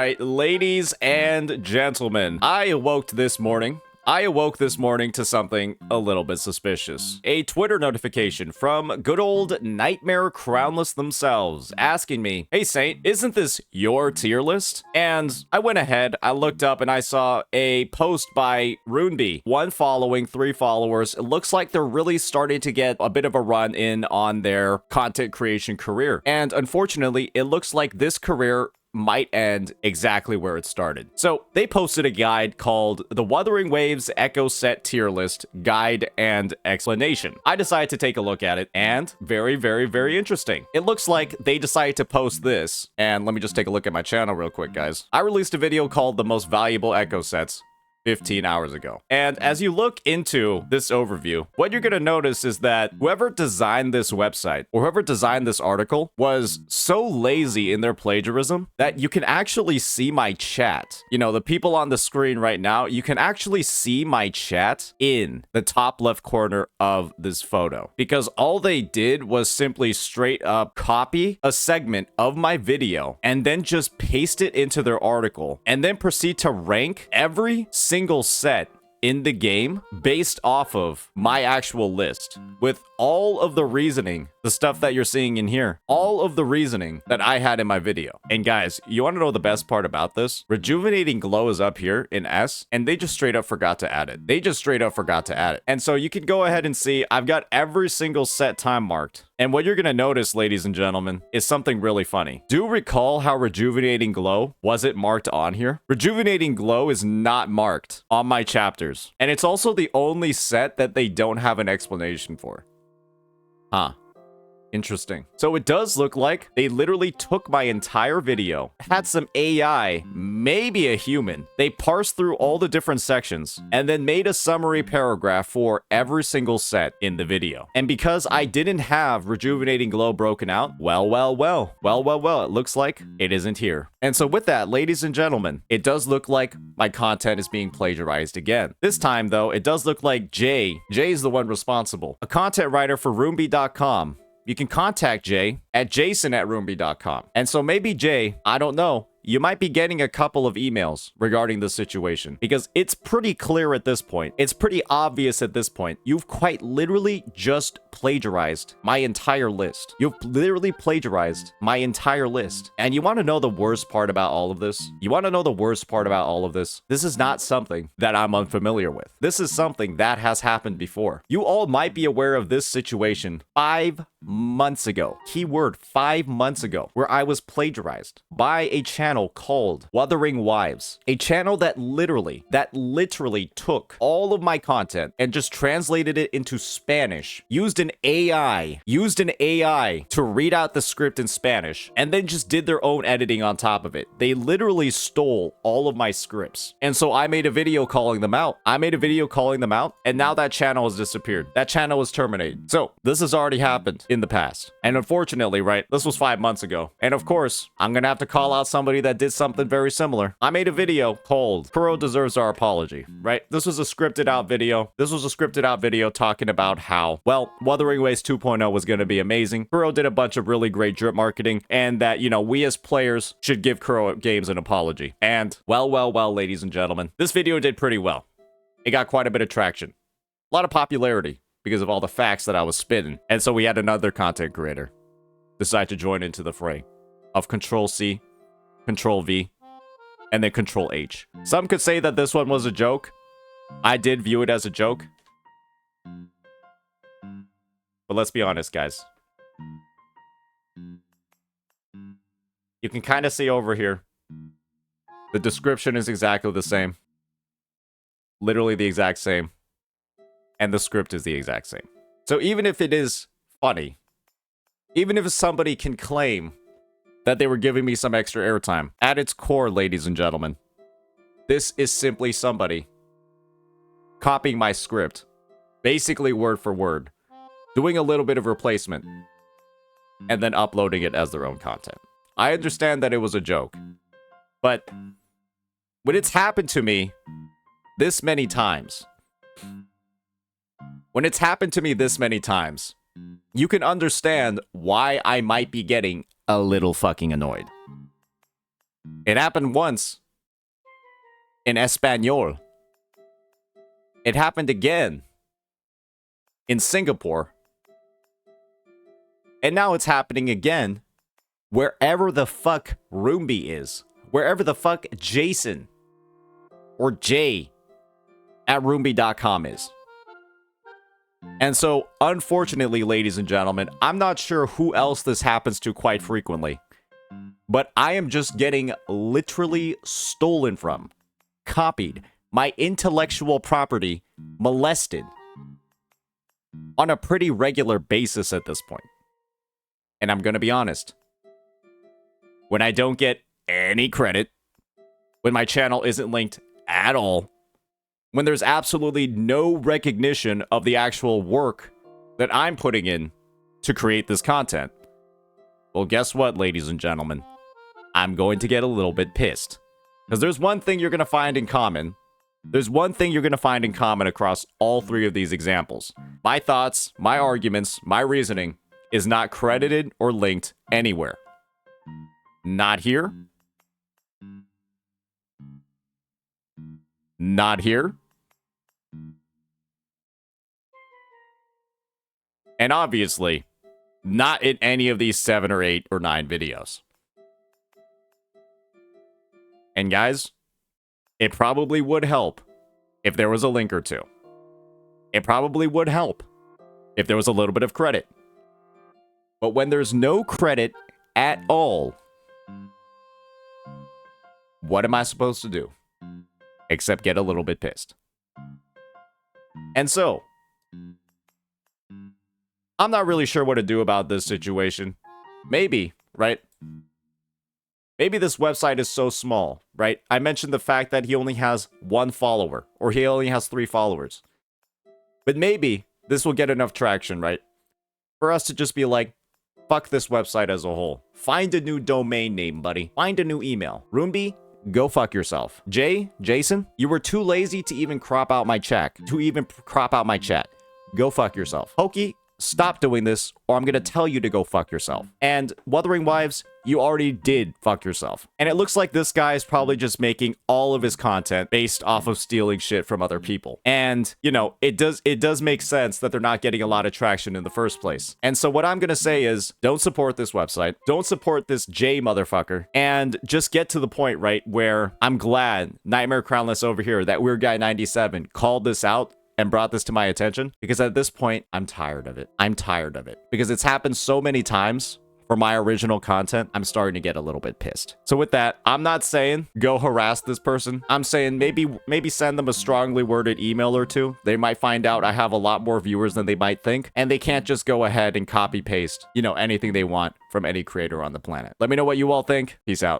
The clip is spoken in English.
right, ladies and gentlemen, I awoke this morning to something a little bit suspicious. A Twitter notification from good old Nightmare Crownless themselves asking me, "Hey Saint, isn't this your tier list?" And I went ahead, I looked up and I saw a post by Runeby. 1 following, 3 followers. It looks like they're really starting to get a bit of a run in on their content creation career. And unfortunately, it looks like this career might end exactly where it started. So they posted a guide called the Wuthering Waves Echo Set Tier List Guide and Explanation. I decided to take a look at it, and very, very, very interesting. It looks like they decided to post this, and let me just take a look at my channel real quick, guys. I released a video called The Most Valuable Echo Sets 15 hours ago. And as you look into this overview, what you're gonna notice is that whoever designed this website or whoever designed this article was so lazy in their plagiarism that you can actually see my chat. You know, the people on the screen right now, you can actually see my chat in the top left corner of this photo, because all they did was simply straight up copy a segment of my video and then just paste it into their article and then proceed to rank every single set in the game based off of my actual list, with all of the reasoning, the stuff that you're seeing in here, all of the reasoning that I had in my video. And guys, you want to know the best part about this? Rejuvenating Glow is up here in S, and they just straight up forgot to add it. And so you can go ahead and see I've got every single set time marked. And what you're gonna notice, ladies and gentlemen, is something really funny. Do recall how Rejuvenating Glow wasn't marked on here? Rejuvenating Glow is not marked on my chapters. And it's also the only set that they don't have an explanation for. Huh. Interesting. So it does look like they literally took my entire video, had some AI, maybe a human. They parsed through all the different sections and then made a summary paragraph for every single set in the video. And because I didn't have Rejuvenating Glow broken out, well, it looks like it isn't here. And so with that, ladies and gentlemen, it does look like my content is being plagiarized again. This time, though, it does look like Jay is the one responsible. A content writer for Roomby.com. You can contact Jay at jason@roomby.com. And so maybe Jay, I don't know, you might be getting a couple of emails regarding this situation, because it's pretty clear at this point. It's pretty obvious at this point. You've quite literally just plagiarized my entire list. You've literally plagiarized my entire list. And you want to know the worst part about all of this? This is not something that I'm unfamiliar with. This is something that has happened before. You all might be aware of this situation 5 months ago. Keyword 5 months ago, where I was plagiarized by a channel called Wuthering Wives, a channel that literally took all of my content and just translated it into Spanish, used an AI to read out the script in Spanish, and then just did their own editing on top of it. They literally stole all of my scripts. And so I made a video calling them out. And now that channel has disappeared. That channel was terminated. So this has already happened in the past. And unfortunately, right, this was 5 months ago. And of course, I'm gonna have to call out somebody that did something very similar. I made a video called Kuro Deserves Our Apology, right? This was a scripted out video talking about how, well, Wuthering Waves 2.0 was going to be amazing. Kuro did a bunch of really great drip marketing, and that, you know, we as players should give Kuro Games an apology. And, well, ladies and gentlemen, this video did pretty well. It got quite a bit of traction. A lot of popularity because of all the facts that I was spitting. And so we had another content creator decide to join into the fray of Control-C, Control-V, and then Control-H. Some could say that this one was a joke. I did view it as a joke. But let's be honest, guys. You can kind of see over here. The description is exactly the same. Literally the exact same. And the script is the exact same. So even if it is funny, even if somebody can claim that they were giving me some extra airtime, at its core, ladies and gentlemen, this is simply somebody copying my script, basically word for word, doing a little bit of replacement, and then uploading it as their own content. I understand that it was a joke, but when it's happened to me this many times, you can understand why I might be getting a little fucking annoyed. It happened once in Espanol. It happened again in Singapore. And now it's happening again wherever the fuck Roomby is. Wherever the fuck Jason or Jay at Roomby.com is. And so, unfortunately, ladies and gentlemen, I'm not sure who else this happens to quite frequently. But I am just getting literally stolen from, copied, my intellectual property molested on a pretty regular basis at this point. And I'm going to be honest. When I don't get any credit, when my channel isn't linked at all, when there's absolutely no recognition of the actual work that I'm putting in to create this content, well, guess what, ladies and gentlemen? I'm going to get a little bit pissed. Because there's one thing you're going to find in common. There's one thing you're going to find in common across all three of these examples. My thoughts, my arguments, my reasoning is not credited or linked anywhere. Not here. Not here. And obviously, not in any of these 7 or 8 or 9 videos. And guys, it probably would help if there was a link or two. It probably would help if there was a little bit of credit. But when there's no credit at all, what am I supposed to do? Except get a little bit pissed. And so, I'm not really sure what to do about this situation. Maybe, right? Maybe this website is so small, right? I mentioned the fact that he only has 1 follower, or he only has 3 followers. But maybe this will get enough traction, right? For us to just be like, fuck this website as a whole. Find a new domain name, buddy. Find a new email. Roomby, go fuck yourself. Jason, you were too lazy to even crop out my chat. Go fuck yourself. Pokey, stop doing this, or I'm gonna tell you to go fuck yourself. And Wuthering Wives, you already did fuck yourself. And it looks like this guy is probably just making all of his content based off of stealing shit from other people. And, you know, it does make sense that they're not getting a lot of traction in the first place. And so what I'm gonna say is, don't support this website. Don't support this J motherfucker. And just get to the point, right, where I'm glad Nightmare Crownless over here, that Weird Guy 97, called this out and brought this to my attention, because at this point, I'm tired of it. I'm tired of it. Because it's happened so many times for my original content, I'm starting to get a little bit pissed. So with that, I'm not saying go harass this person. I'm saying maybe send them a strongly worded email or two. They might find out I have a lot more viewers than they might think, and they can't just go ahead and copy paste, you know, anything they want from any creator on the planet. Let me know what you all think. Peace out.